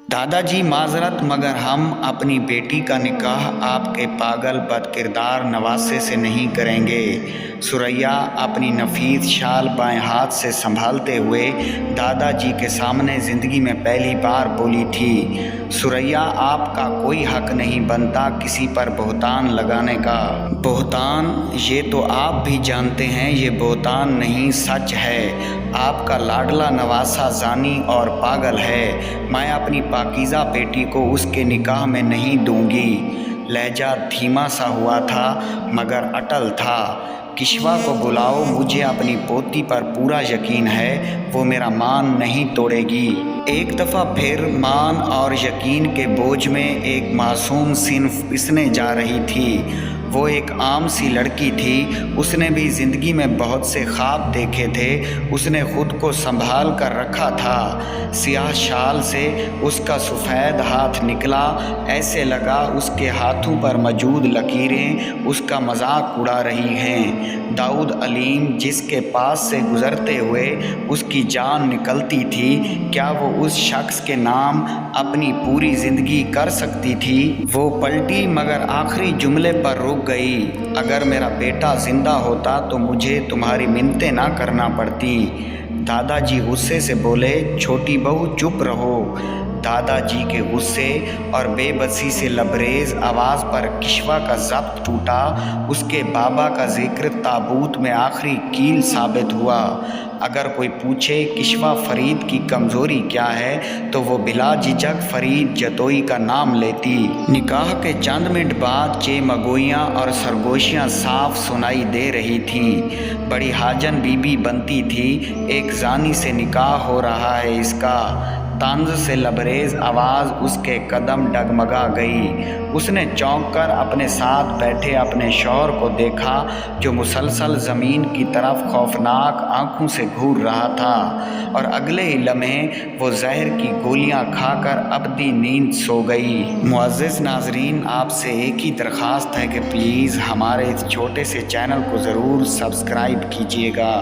दादाजी माजरत, मगर हम अपनी बेटी का निकाह आपके पागल बदकिरदार नवासे से नहीं करेंगे। सुरैया अपनी नफीस शाल बाएं हाथ से संभालते हुए दादाजी के सामने ज़िंदगी में पहली बार बोली थी। सुरैया, आपका कोई हक नहीं बनता किसी पर बोहतान लगाने का। बोहतान, ये तो आप भी जानते हैं ये बोहतान नहीं, सच है। आपका लाडला नवासा जानी और पागल है। मैं अपनी पाकीज़ा बेटी को उसके निकाह में नहीं दूंगी। लहजा धीमा सा हुआ था मगर अटल था। किश्वा को बुलाओ, मुझे अपनी पोती पर पूरा यकीन है, वो मेरा मान नहीं तोड़ेगी। एक दफ़ा फिर मान और यकीन के बोझ में एक मासूम सिन्फ पिसने जा रही थी। वो एक आम सी लड़की थी। उसने भी ज़िंदगी में बहुत से ख्वाब देखे थे। उसने ख़ुद को संभाल कर रखा था। सियाह शाल से उसका सफ़ेद हाथ निकला। ऐसे लगा उसके हाथों पर मौजूद लकीरें उसका मजाक उड़ा रही हैं। दाऊद अलीम, जिसके पास से गुज़रते हुए उसकी जान निकलती थी, क्या वो उस शख्स के नाम अपनी पूरी ज़िंदगी कर सकती थी? वो पलटी मगर आखिरी जुमले पर रुक गई। अगर मेरा बेटा जिंदा होता तो मुझे तुम्हारी मिन्नतें ना करना पड़ती। दादाजी गुस्से से बोले, छोटी बहू चुप रहो। दादाजी के गुस्से और बेबसी से लबरेज आवाज़ पर किश्वा का ज़ब्त टूटा। उसके बाबा का जिक्र ताबूत में आखिरी कील साबित हुआ। अगर कोई पूछे किश्वा फरीद की कमज़ोरी क्या है तो वो बिला झिझक फरीद जतोई का नाम लेती। निकाह के चंद मिनट बाद चेमगोइयाँ और सरगोशियाँ साफ सुनाई दे रही थीं। बड़ी हाजन बीबी बनती थी। एक जानी से निकाह हो रहा है इसका। तंज से लबरेज आवाज़ उसके कदम डगमगा गई। उसने चौंक कर अपने साथ बैठे अपने शौहर को देखा जो मुसलसल ज़मीन की तरफ खौफनाक आंखों से घूर रहा था और अगले ही लम्हे वो जहर की गोलियां खाकर अबदी नींद सो गई। मुअज़्ज़िज़ नाज़रीन, आपसे एक ही दरख्वास्त है कि प्लीज़ हमारे इस छोटे से चैनल को ज़रूर सब्सक्राइब कीजिएगा।